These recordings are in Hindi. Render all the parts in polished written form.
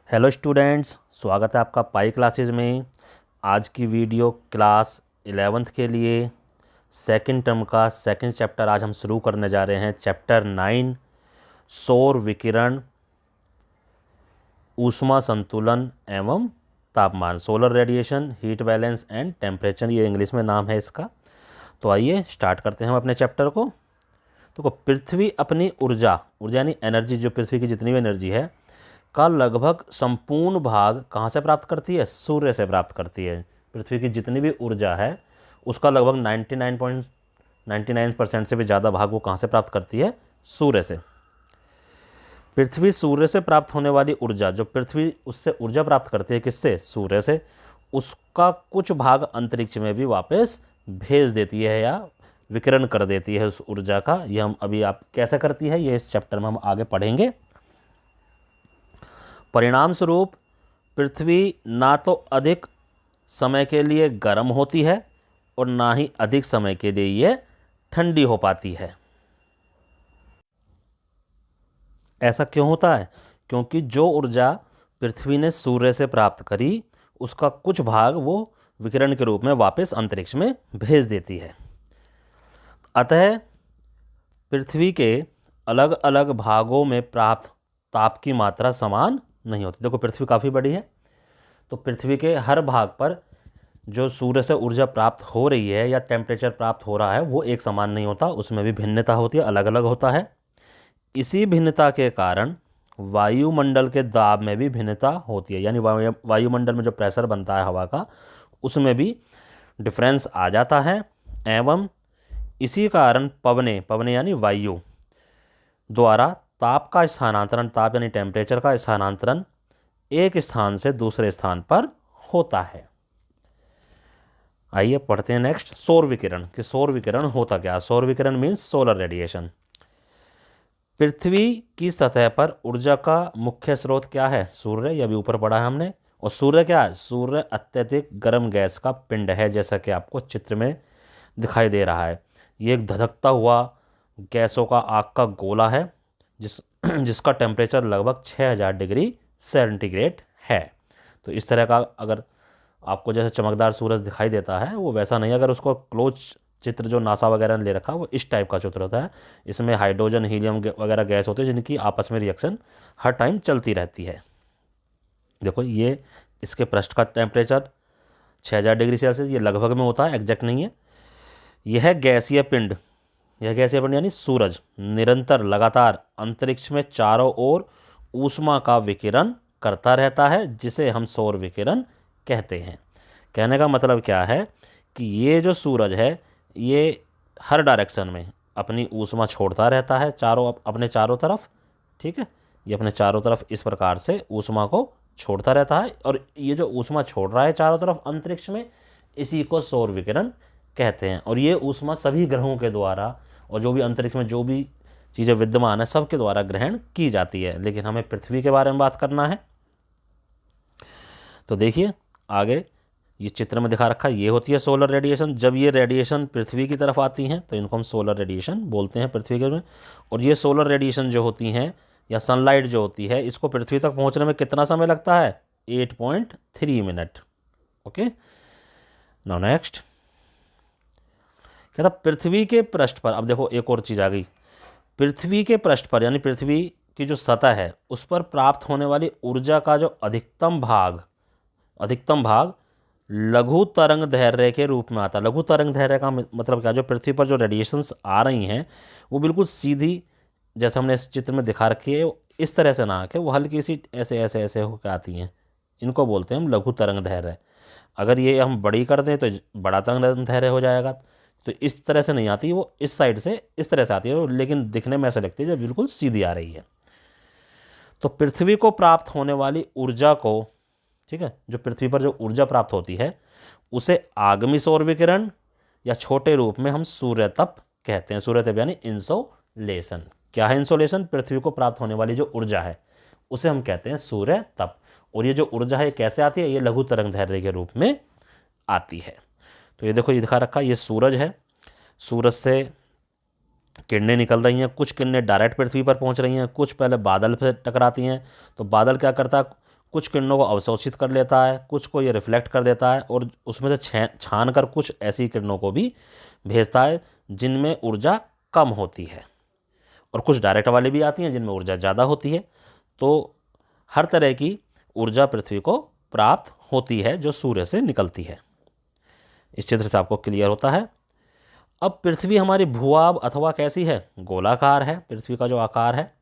हेलो स्टूडेंट्स, स्वागत है आपका पाई क्लासेस में। आज की वीडियो क्लास 11th के लिए सेकंड टर्म का सेकंड चैप्टर आज हम शुरू करने जा रहे हैं। चैप्टर 9 सौर विकिरण, ऊष्मा संतुलन एवं तापमान, solar radiation, heat balance and temperature, ये इंग्लिश में नाम है इसका। तो आइए स्टार्ट करते हैं हम अपने चैप्टर को। तो पृथ्वी अपनी ऊर्जा यानी एनर्जी, जो पृथ्वी की जितनी भी एनर्जी है का लगभग संपूर्ण भाग कहाँ से प्राप्त करती है? सूर्य से प्राप्त करती है। पृथ्वी की जितनी भी ऊर्जा है उसका लगभग 99.99% से भी ज़्यादा भाग वो कहाँ से प्राप्त करती है? सूर्य से। पृथ्वी सूर्य से प्राप्त होने वाली ऊर्जा, जो पृथ्वी उससे ऊर्जा प्राप्त करती है, किससे? सूर्य से। उसका कुछ भाग अंतरिक्ष में भी वापस भेज देती है या विकिरण कर देती है उस ऊर्जा का। ये हम अभी आप कैसे करती है ये इस चैप्टर में हम आगे पढ़ेंगे। परिणाम स्वरूप पृथ्वी ना तो अधिक समय के लिए गर्म होती है और ना ही अधिक समय के लिए ये ठंडी हो पाती है। ऐसा क्यों होता है? क्योंकि जो ऊर्जा पृथ्वी ने सूर्य से प्राप्त करी उसका कुछ भाग वो विकिरण के रूप में वापस अंतरिक्ष में भेज देती है। अतः पृथ्वी के अलग अलग भागों में प्राप्त ताप की मात्रा समान नहीं होती। देखो, पृथ्वी काफ़ी बड़ी है, तो पृथ्वी के हर भाग पर जो सूर्य से ऊर्जा प्राप्त हो रही है या टेम्परेचर प्राप्त हो रहा है वो एक समान नहीं होता, उसमें भी भिन्नता होती है, अलग अलग होता है। इसी भिन्नता के कारण वायुमंडल के दाब में भी भिन्नता होती है, यानी वायुमंडल में जो प्रेशर बनता है हवा का उसमें भी डिफरेंस आ जाता है। एवं इसी कारण पवने यानी वायु द्वारा ताप का स्थानांतरण, ताप यानी टेम्परेचर का स्थानांतरण एक स्थान से दूसरे स्थान पर होता है। आइए पढ़ते हैं नेक्स्ट, सौर विकिरण। कि सौर विकिरण होता क्या? सौर विकिरण मीन्स सोलर रेडिएशन। पृथ्वी की सतह पर ऊर्जा का मुख्य स्रोत क्या है? सूर्य। ये अभी ऊपर पढ़ा है हमने। और सूर्य क्या है? सूर्य अत्यधिक गर्म गैस का पिंड है, जैसा कि आपको चित्र में दिखाई दे रहा है। ये एक धधकता हुआ गैसों का आग का गोला है जिसका टेम्परेचर लगभग 6000 डिग्री सेंटीग्रेड है। तो इस तरह का अगर आपको जैसे चमकदार सूरज दिखाई देता है वो वैसा नहीं, अगर उसको क्लोज चित्र जो नासा वगैरह ने ले रखा है वो इस टाइप का चित्र होता है। इसमें हाइड्रोजन, हीलियम वगैरह गैस होते हैं जिनकी आपस में रिएक्शन हर टाइम चलती रहती है। देखो, ये इसके पृष्ठ का टेम्परेचर 6000 डिग्री सेल्सियस, ये लगभग में होता है, एग्जैक्ट नहीं है। यह गैसीय पिंड यानी सूरज निरंतर लगातार अंतरिक्ष में चारों ओर ऊष्मा का विकिरण करता रहता है, जिसे हम सौर विकिरण कहते हैं। कहने का मतलब क्या है कि ये जो सूरज है ये हर डायरेक्शन में अपनी ऊष्मा छोड़ता रहता है, अपने चारों तरफ। ठीक है, ये अपने चारों तरफ इस प्रकार से ऊष्मा को छोड़ता रहता है, और ये जो ऊष्मा छोड़ रहा है चारों तरफ अंतरिक्ष में, इसी को सौर विकिरण कहते हैं। और ये ऊष्मा सभी ग्रहों के द्वारा और जो भी अंतरिक्ष में जो भी चीज़ें विद्यमान है सबके द्वारा ग्रहण की जाती है, लेकिन हमें पृथ्वी के बारे में बात करना है। तो देखिए आगे ये चित्र में दिखा रखा है, ये होती है सोलर रेडिएशन। जब ये रेडिएशन पृथ्वी की तरफ आती हैं तो इनको हम सोलर रेडिएशन बोलते हैं पृथ्वी के में। और ये सोलर रेडिएशन जो होती हैं या सनलाइट जो होती है, इसको पृथ्वी तक पहुंचने में कितना समय लगता है? 8.3 मिनट। ओके, नाउ नेक्स्ट कहता पृथ्वी के पृष्ठ पर। अब देखो एक और चीज़ आ गई, पृथ्वी के पृष्ठ पर यानी पृथ्वी की जो सतह है उस पर प्राप्त होने वाली ऊर्जा का जो अधिकतम भाग लघु तरंग दैर्घ्य के रूप में आता है। लघु तरंग दैर्घ्य का मतलब क्या? जो पृथ्वी पर जो रेडिएशंस आ रही हैं वो बिल्कुल सीधी, जैसे हमने इस चित्र में दिखा रखी है, इस तरह से ना आके वो हल्की सी ऐसे ऐसे ऐसे होकर आती हैं, इनको बोलते हैं हम लघु तरंग दैर्घ्य। अगर ये हम बड़ी कर दें तो बड़ा तरंग दैर्घ्य हो जाएगा। तो इस तरह से नहीं आती, वो इस साइड से इस तरह से आती है, लेकिन दिखने में ऐसा लगती है जब बिल्कुल सीधी आ रही है। तो पृथ्वी को प्राप्त होने वाली ऊर्जा को, ठीक है, जो पृथ्वी पर जो ऊर्जा प्राप्त होती है उसे आगमी सौर विकिरण या छोटे रूप में हम सूर्यतप कहते हैं। सूर्यतप यानी इंसोलेशन। क्या है इंसोलेशन? पृथ्वी को प्राप्त होने वाली जो ऊर्जा है उसे हम कहते हैं सूर्यतप। और ये जो ऊर्जा है कैसे आती है? ये लघु तरंग दैर्घ्य के रूप में आती है। तो ये देखो, ये दिखा रखा है, ये सूरज है, सूरज से किरणें निकल रही हैं। कुछ किरणें डायरेक्ट पृथ्वी पर पहुंच रही हैं, कुछ पहले बादल से टकराती हैं। तो बादल क्या करता है? कुछ किरणों को अवशोषित कर लेता है, कुछ को ये रिफ्लेक्ट कर देता है और उसमें से छान कर कुछ ऐसी किरणों को भी भेजता है जिनमें ऊर्जा कम होती है, और कुछ डायरेक्ट वाली भी आती हैं जिनमें ऊर्जा ज़्यादा होती है। तो हर तरह की ऊर्जा पृथ्वी को प्राप्त होती है जो सूर्य से निकलती है। इस चित्र से आपको क्लियर होता है। अब पृथ्वी हमारी भूआब अथवा कैसी है? गोलाकार है पृथ्वी का जो आकार है।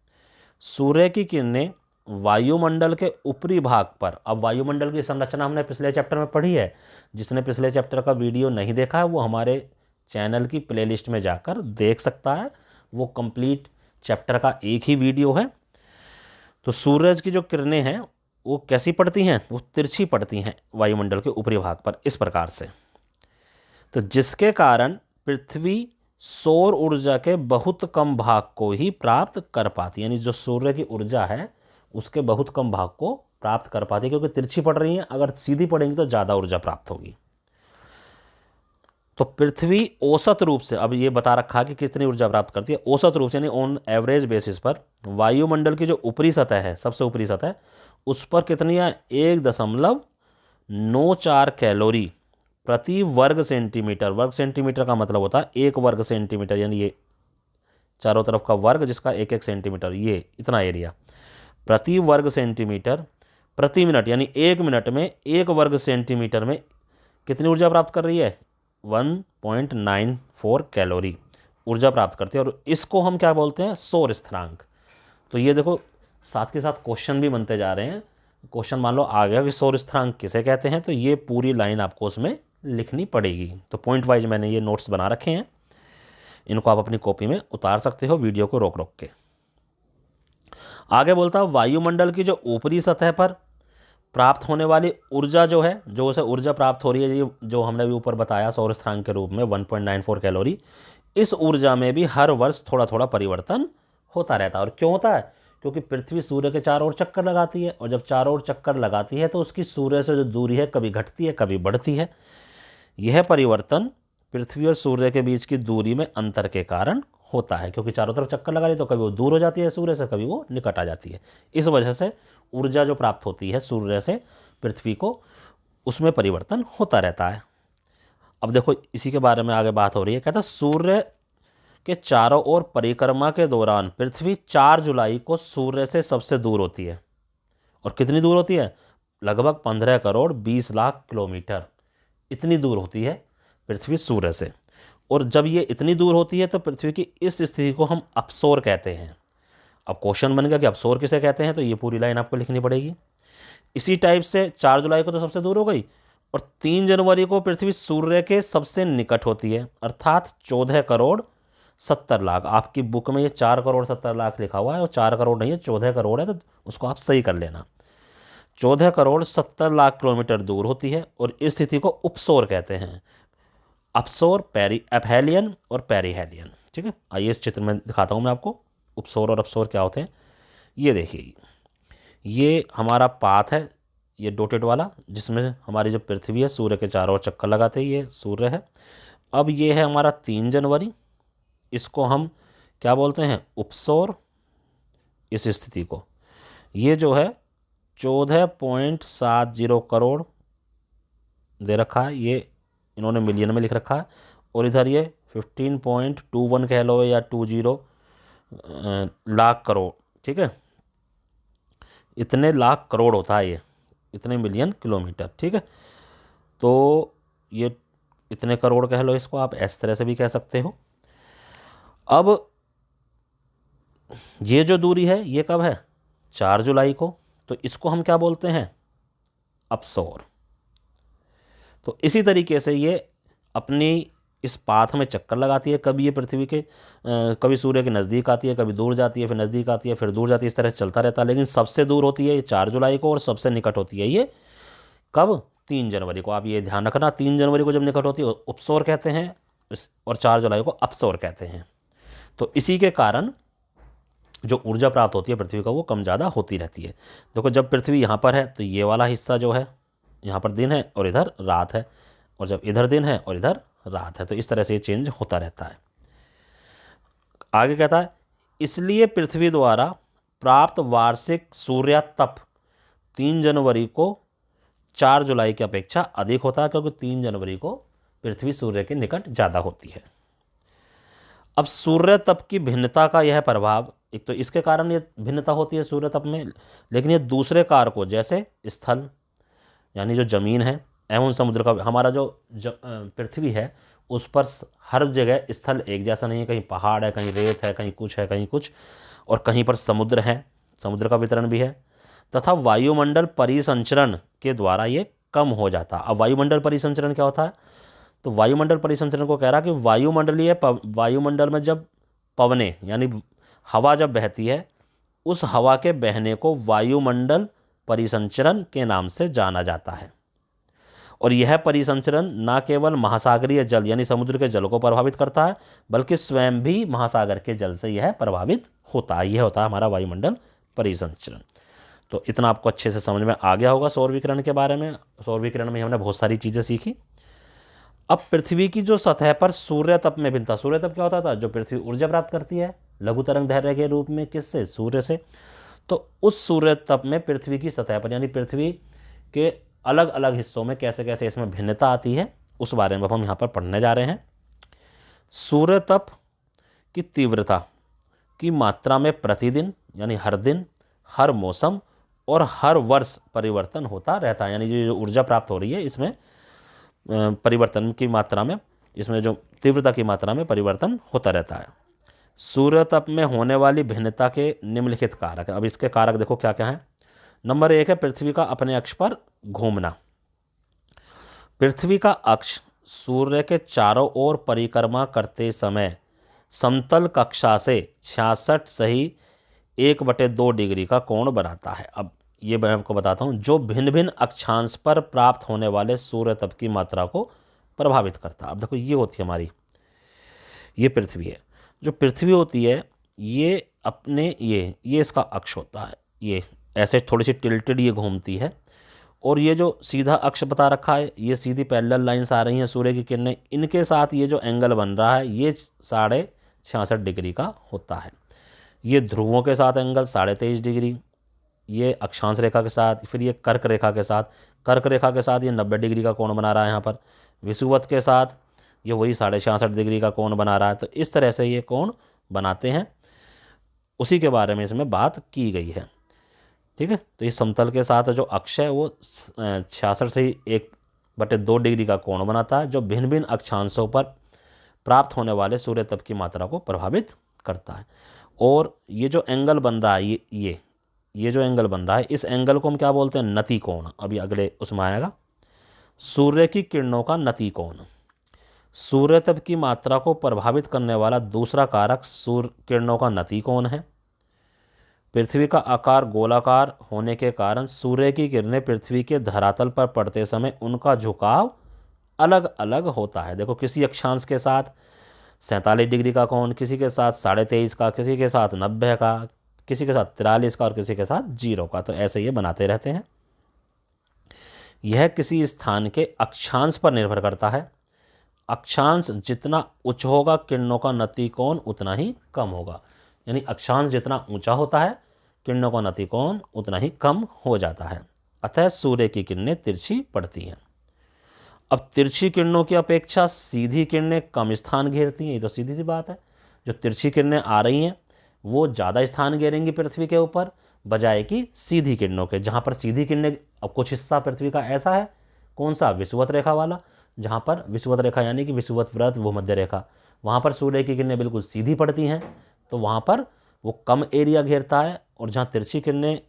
सूर्य की किरणें वायुमंडल के ऊपरी भाग पर, अब वायुमंडल की संरचना हमने पिछले चैप्टर में पढ़ी है, जिसने पिछले चैप्टर का वीडियो नहीं देखा है वो हमारे चैनल की प्लेलिस्ट में जाकर देख सकता है, वो कंप्लीट चैप्टर का एक ही वीडियो है। तो सूरज की जो किरणें हैं वो कैसी पड़ती हैं? वो तिरछी पड़ती हैं वायुमंडल के ऊपरी भाग पर इस प्रकार से। तो जिसके कारण पृथ्वी सौर ऊर्जा के बहुत कम भाग को ही प्राप्त कर पाती है, यानी जो सूर्य की ऊर्जा है उसके बहुत कम भाग को प्राप्त कर पाती है, क्योंकि तिरछी पड़ रही है, अगर सीधी पड़ेंगी तो ज़्यादा ऊर्जा प्राप्त होगी। तो पृथ्वी औसत रूप से, अब ये बता रखा है कि कितनी ऊर्जा प्राप्त करती है, औसत रूप से यानी ऑन एवरेज बेसिस पर वायुमंडल की जो ऊपरी सतह है, सबसे ऊपरी सतह, उस पर कितनी है? 1.94 कैलोरी प्रति वर्ग सेंटीमीटर। वर्ग सेंटीमीटर का मतलब होता है 1 वर्ग सेंटीमीटर, यानी ये चारों तरफ का वर्ग जिसका 1-1 सेंटीमीटर, ये इतना एरिया, प्रति वर्ग सेंटीमीटर प्रति मिनट, यानी 1 मिनट में 1 वर्ग सेंटीमीटर में कितनी ऊर्जा प्राप्त कर रही है? 1.94 कैलोरी ऊर्जा प्राप्त करती है। और इसको हम क्या बोलते हैं? सौर स्थिरांक। तो ये देखो साथ के साथ क्वेश्चन भी बनते जा रहे हैं। क्वेश्चन मान लो आ गया कि सौर स्थिरांक किसे कहते हैं, तो ये पूरी लाइन आपको उसमें लिखनी पड़ेगी। तो पॉइंट वाइज मैंने ये नोट्स बना रखे हैं, इनको आप अपनी कॉपी में उतार सकते हो वीडियो को रोक रोक के। आगे बोलता है वायुमंडल की जो ऊपरी सतह पर प्राप्त होने वाली ऊर्जा जो है, जो उसे ऊर्जा प्राप्त हो रही है, ये जो हमने अभी ऊपर बताया सौर स्थिरांक के रूप में 1.94 कैलोरी, इस ऊर्जा में भी हर वर्ष थोड़ा थोड़ा परिवर्तन होता रहता है। और क्यों होता है? क्योंकि पृथ्वी सूर्य के चारों ओर चक्कर लगाती है, और जब चारों ओर चक्कर लगाती है तो उसकी सूर्य से जो दूरी है कभी घटती है कभी बढ़ती है। यह परिवर्तन पृथ्वी और सूर्य के बीच की दूरी में अंतर के कारण होता है, क्योंकि चारों तरफ चक्कर लगा रही तो कभी वो दूर हो जाती है सूर्य से, कभी वो निकट आ जाती है। इस वजह से ऊर्जा जो प्राप्त होती है सूर्य से पृथ्वी को, उसमें परिवर्तन होता रहता है। अब देखो इसी के बारे में आगे बात हो रही है। कहता है सूर्य के चारों ओर परिक्रमा के दौरान पृथ्वी 4 जुलाई को सूर्य से सबसे दूर होती है। और कितनी दूर होती है? लगभग 15 करोड़ 20 लाख किलोमीटर, इतनी दूर होती है पृथ्वी सूर्य से। और जब ये इतनी दूर होती है तो पृथ्वी की इस स्थिति को हम अपसौर कहते हैं। अब क्वेश्चन बन गया कि अपसौर किसे कहते हैं, तो ये पूरी लाइन आपको लिखनी पड़ेगी। इसी टाइप से 4 जुलाई को तो सबसे दूर हो गई, और 3 जनवरी को पृथ्वी सूर्य के सबसे निकट होती है, अर्थात 14 करोड़ 70 लाख। आपकी बुक में ये 4 करोड़ 70 लाख लिखा हुआ है, और 4 करोड़ नहीं है 14 करोड़ है, तो उसको आप सही कर लेना। 14 करोड़ 70 लाख किलोमीटर दूर होती है, और इस स्थिति को उपसौर कहते हैं। अपसौर, एपहेलियन और पेरिहेलियन। ठीक है, आइए इस चित्र में दिखाता हूँ मैं आपको उपसौर और अपसौर क्या होते हैं। ये देखिए, ये हमारा पाथ है, ये डॉटेड वाला, जिसमें हमारी जो पृथ्वी है सूर्य के चारों ओर चक्कर लगाते ही ये सूर्य है। अब ये है हमारा 3 जनवरी, इसको हम क्या बोलते हैं? उपसौर। इस स्थिति को ये जो है 14.70 करोड़ दे रखा है, ये इन्होंने मिलियन में लिख रखा है, और इधर ये 15.21 कह लो या 20 लाख करोड़। ठीक है, इतने लाख करोड़ होता है ये, इतने मिलियन किलोमीटर। ठीक है, तो ये इतने करोड़ कह लो, इसको आप इस तरह से भी कह सकते हो। अब ये जो दूरी है ये कब है? 4 जुलाई को, तो इसको हम क्या बोलते हैं? अपसौर। तो इसी तरीके से ये अपनी इस पाथ में चक्कर लगाती है, कभी ये पृथ्वी के कभी सूर्य के नज़दीक आती है, कभी दूर जाती है, फिर नज़दीक आती है, फिर दूर जाती है, इस तरह से चलता रहता है। लेकिन सबसे दूर होती है ये 4 जुलाई को, और सबसे निकट होती है ये कब? 3 जनवरी को। आप ये ध्यान रखना, 3 जनवरी को जब निकट होती है उपसौर कहते हैं, और 4 जुलाई को अपसौर कहते हैं। तो इसी के कारण जो ऊर्जा प्राप्त होती है पृथ्वी का वो कम ज़्यादा होती रहती है। देखो जब पृथ्वी यहाँ पर है तो ये वाला हिस्सा जो है, यहाँ पर दिन है और इधर रात है, और जब इधर दिन है और इधर रात है, तो इस तरह से ये चेंज होता रहता है। आगे कहता है इसलिए पृथ्वी द्वारा प्राप्त वार्षिक सूर्यातप 3 जनवरी को 4 जुलाई की अपेक्षा अधिक होता है, क्योंकि 3 जनवरी को पृथ्वी सूर्य के निकट ज़्यादा होती है। अब सूर्य तप की भिन्नता का यह प्रभाव, एक तो इसके कारण ये भिन्नता होती है सूर्य तप में, लेकिन ये दूसरे कारकों जैसे स्थल यानी जो ज़मीन है एवं समुद्र का, हमारा जो पृथ्वी है उस पर हर जगह स्थल एक जैसा नहीं है, कहीं पहाड़ है, कहीं रेत है, कहीं कुछ है, कहीं कुछ, और कहीं पर समुद्र है, समुद्र का वितरण भी है, तथा वायुमंडल परिसंचरण के द्वारा ये कम हो जाता है। अब वायुमंडल परिसंचरण क्या होता है? तो वायुमंडल परिसंचरण को कह रहा है कि वायुमंडल में जब पवनें यानी हवा जब बहती है, उस हवा के बहने को वायुमंडल परिसंचरण के नाम से जाना जाता है। और यह परिसंचरण न केवल महासागरीय जल यानी समुद्र के जल को प्रभावित करता है, बल्कि स्वयं भी महासागर के जल से यह प्रभावित होता है। यह होता है हमारा वायुमंडल परिसंचरण। तो इतना आपको अच्छे से समझ में आ गया होगा सौर विकिरण के बारे में। सौर विकिरण में हमने बहुत सारी चीज़ें सीखी। अब पृथ्वी की जो सतह पर सूर्य तप में भिन्नता, सूर्य तप क्या होता था? जो पृथ्वी ऊर्जा प्राप्त करती है लघु तरंग दैर्घ्य के रूप में, किससे? सूर्य से। तो उस सूर्य तप में पृथ्वी की सतह पर यानी पृथ्वी के अलग अलग हिस्सों में कैसे कैसे इसमें भिन्नता आती है, उस बारे में हम यहाँ पर पढ़ने जा रहे हैं। सूर्य तप की तीव्रता की मात्रा में प्रतिदिन यानी हर दिन, हर मौसम और हर वर्ष परिवर्तन होता रहता है। यानी जो ऊर्जा प्राप्त हो रही है इसमें परिवर्तन की मात्रा में, इसमें जो तीव्रता की मात्रा में परिवर्तन होता रहता है। सूर्य तप में होने वाली भिन्नता के निम्नलिखित कारक है। अब इसके कारक देखो क्या क्या है। नंबर 1 है पृथ्वी का अपने अक्ष पर घूमना। पृथ्वी का अक्ष सूर्य के चारों ओर परिक्रमा करते समय समतल कक्षा से 66 सही 1/2 डिग्री का कोण बनाता है। अब ये मैं आपको बताता हूँ, जो भिन्न भिन्न अक्षांश पर प्राप्त होने वाले सूर्य तप की मात्रा को प्रभावित करता है। अब देखो ये होती है हमारी, ये पृथ्वी है। जो पृथ्वी होती है ये अपने ये इसका अक्ष होता है, ये ऐसे थोड़ी सी टिल्टेड ये घूमती है। और ये जो सीधा अक्ष बता रखा है, ये सीधी पैरेलल लाइंस आ रही हैं सूर्य की किरणें, इनके साथ ये जो एंगल बन रहा है ये 66.5 डिग्री का होता है। ये ध्रुवों के साथ एंगल 23.5 डिग्री, ये अक्षांश रेखा के साथ, फिर ये कर्क रेखा के साथ, कर्क रेखा के साथ ये 90 डिग्री का कोण बना रहा है यहाँ पर। विषुवत के साथ ये वही 66.5 डिग्री का कोण बना रहा है। तो इस तरह से ये कोण बनाते हैं, उसी के बारे में इसमें बात की गई है। ठीक है, तो इस समतल के साथ जो अक्ष है वो 66 से 1/2 डिग्री का कोण बनाता है, जो भिन्न भिन्न अक्षांशों पर प्राप्त होने वाले सूर्य तप की मात्रा को प्रभावित करता है। और ये जो एंगल बन रहा है ये जो एंगल बन रहा है, इस एंगल को हम क्या बोलते हैं? नति कोण। अभी अगले उसमें आएगा। सूर्य की किरणों का नति कोण। सूर्य तप की मात्रा को प्रभावित करने वाला दूसरा कारक सूर्य किरणों का नति कोण है। पृथ्वी का आकार गोलाकार होने के कारण सूर्य की किरणें पृथ्वी के धरातल पर पड़ते समय उनका झुकाव अलग अलग होता है। देखो, किसी अक्षांश के साथ 47 डिग्री का कोण, किसी के साथ 23.5 का, किसी के साथ 90 का, किसी के साथ 43 का और किसी के साथ 0 का। तो ऐसे ये बनाते रहते हैं। यह किसी स्थान के अक्षांश पर निर्भर करता है। अक्षांश जितना उच्च होगा किरणों का नति कोण उतना ही कम होगा। यानी अक्षांश जितना ऊंचा होता है किरणों का नति कोण उतना ही कम हो जाता है। अतः सूर्य की किरणें तिरछी पड़ती हैं। अब तिरछी किरणों की अपेक्षा सीधी किरणें कम स्थान घेरती हैं। ये तो सीधी सी बात है। जो तिरछी किरणें आ रही हैं वो ज़्यादा स्थान घेरेंगी पृथ्वी के ऊपर बजाय कि सीधी किरणों के। जहाँ पर सीधी किरणें, अब कुछ हिस्सा पृथ्वी का ऐसा है, कौन सा? विषुवत रेखा वाला, जहाँ पर विषुवत रेखा यानी कि विषुवत वृत्त भूमध्य रेखा, वहाँ पर सूर्य की किरणें बिल्कुल सीधी पड़ती हैं, तो वहाँ पर वो कम एरिया घेरता है। और जहाँ तिरछी किरणें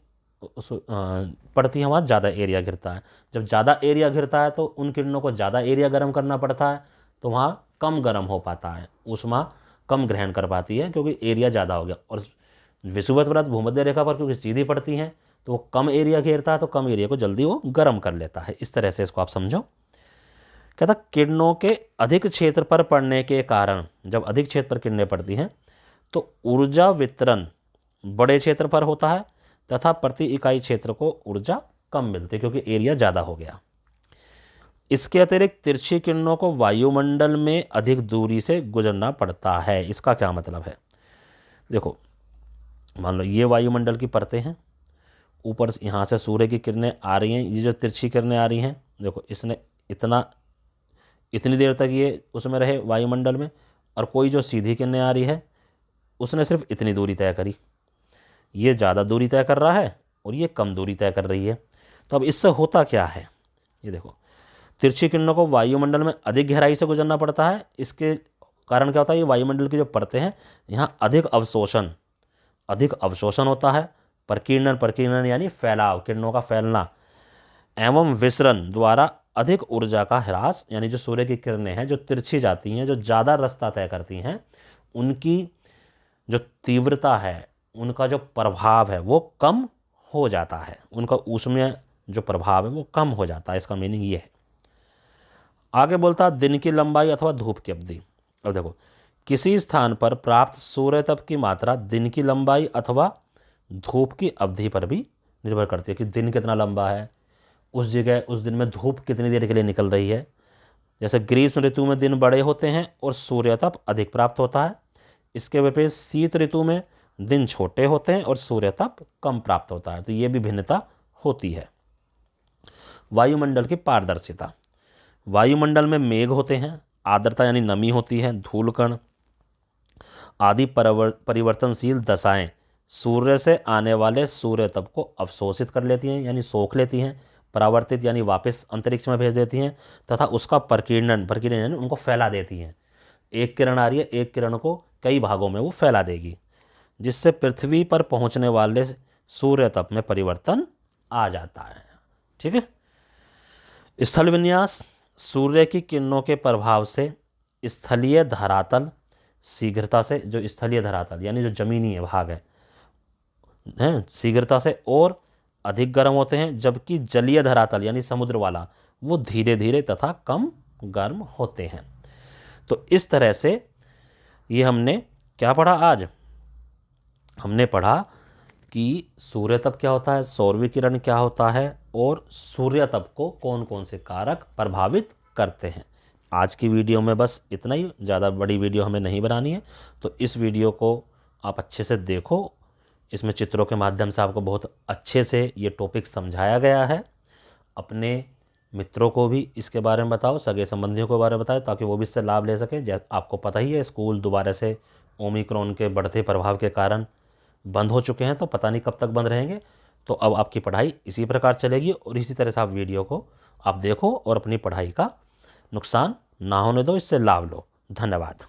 पड़ती हैं वहाँ ज़्यादा एरिया घिरता है। जब ज़्यादा एरिया घिरता है तो उन किरणों को ज़्यादा एरिया गर्म करना पड़ता है, तो वहाँ कम गर्म हो पाता है, ऊष्मा कम ग्रहण कर पाती है क्योंकि एरिया ज़्यादा हो गया। और विषुवत वृत्त भूमध्य रेखा पर क्योंकि सीधी पड़ती हैं तो वो कम एरिया घेरता है, तो कम एरिया को जल्दी वो गर्म कर लेता है। इस तरह से इसको आप समझो। कहता किरणों के अधिक क्षेत्र पर पड़ने के कारण, जब अधिक क्षेत्र पर किरणें पड़ती हैं तो ऊर्जा वितरण बड़े क्षेत्र पर होता है तथा प्रति इकाई क्षेत्र को ऊर्जा कम मिलती है क्योंकि एरिया ज़्यादा हो गया। इसके अतिरिक्त तिरछी किरणों को वायुमंडल में अधिक दूरी से गुजरना पड़ता है। इसका क्या मतलब है? देखो, मान लो ये वायुमंडल की परतें हैं ऊपर से यहाँ से सूर्य की किरणें आ रही हैं, ये जो तिरछी किरणें आ रही हैं, देखो इसने इतनी देर तक ये उसमें रहे वायुमंडल में, और कोई जो सीधी किरणें आ रही है उसने सिर्फ इतनी दूरी तय करी। ये ज़्यादा दूरी तय कर रहा है और ये कम दूरी तय कर रही है। तो अब इससे होता क्या है, ये देखो, तिरछी किरणों को वायुमंडल में अधिक गहराई से गुजरना पड़ता है। इसके कारण क्या होता है, ये वायुमंडल की जो परतें हैं यहाँ अधिक अवशोषण होता है। प्रकीर्णन यानी फैलाव, किरणों का फैलना, एवं विसरण द्वारा अधिक ऊर्जा का ह्रास, यानी जो सूर्य की किरणें हैं जो तिरछी जाती हैं, जो ज़्यादा रास्ता तय करती हैं, उनकी जो तीव्रता है, उनका जो प्रभाव है वो कम हो जाता है, उनका ऊष्मीय जो प्रभाव है वो कम हो जाता है। इसका मीनिंग ये है। आगे बोलता है दिन की लंबाई अथवा धूप की अवधि। अब देखो, किसी स्थान पर प्राप्त सूर्य तप की मात्रा दिन की लंबाई अथवा धूप की अवधि पर भी निर्भर करती है कि दिन कितना लंबा है, उस जगह उस दिन में धूप कितनी देर के लिए निकल रही है। जैसे ग्रीष्म ऋतु में दिन बड़े होते हैं और सूर्य तप अधिक प्राप्त होता है। इसके विपरीत शीत ऋतु में दिन छोटे होते हैं और सूर्य तप कम प्राप्त होता है। तो ये भी भिन्नता होती है। वायुमंडल की पारदर्शिता। वायुमंडल में मेघ होते हैं, आर्द्रता यानी नमी होती है, धूलकण आदि परिवर्तनशील दशाएं सूर्य से आने वाले सूर्य तप को अवशोषित कर लेती हैं यानी सोख लेती हैं, परावर्तित यानी वापस अंतरिक्ष में भेज देती हैं, तथा उसका प्रकीर्णन यानी उनको फैला देती हैं। एक किरण आ रही है, एक किरण को कई भागों में वो फैला देगी, जिससे पृथ्वी पर पहुंचने वाले सूर्य तप में परिवर्तन आ जाता है। ठीक है। स्थल विन्यास। सूर्य की किरणों के प्रभाव से स्थलीय धरातल शीघ्रता से, जो स्थलीय धरातल यानी जो जमीनी भाग है शीघ्रता से और अधिक गर्म होते हैं, जबकि जलीय धरातल यानी समुद्र वाला वो धीरे धीरे तथा कम गर्म होते हैं। तो इस तरह से ये हमने क्या पढ़ा आज, हमने पढ़ा कि सूर्य तप क्या होता है, सौर विकिरण क्या होता है, और सूर्य तप को कौन कौन से कारक प्रभावित करते हैं। आज की वीडियो में बस इतना ही, ज़्यादा बड़ी वीडियो हमें नहीं बनानी है। तो इस वीडियो को आप अच्छे से देखो, इसमें चित्रों के माध्यम से आपको बहुत अच्छे से ये टॉपिक समझाया गया है। अपने मित्रों को भी इसके बारे में बताओ, सगे संबंधियों के बारे में बताओ, ताकि वो भी इससे लाभ ले सकें। जैसे आपको पता ही है, स्कूल दोबारा से ओमिक्रॉन के बढ़ते प्रभाव के कारण बंद हो चुके हैं, तो पता नहीं कब तक बंद रहेंगे। तो अब आपकी पढ़ाई इसी प्रकार चलेगी और इसी तरह से आप वीडियो को आप देखो और अपनी पढ़ाई का नुकसान ना होने दो, इससे लाभ लो। धन्यवाद।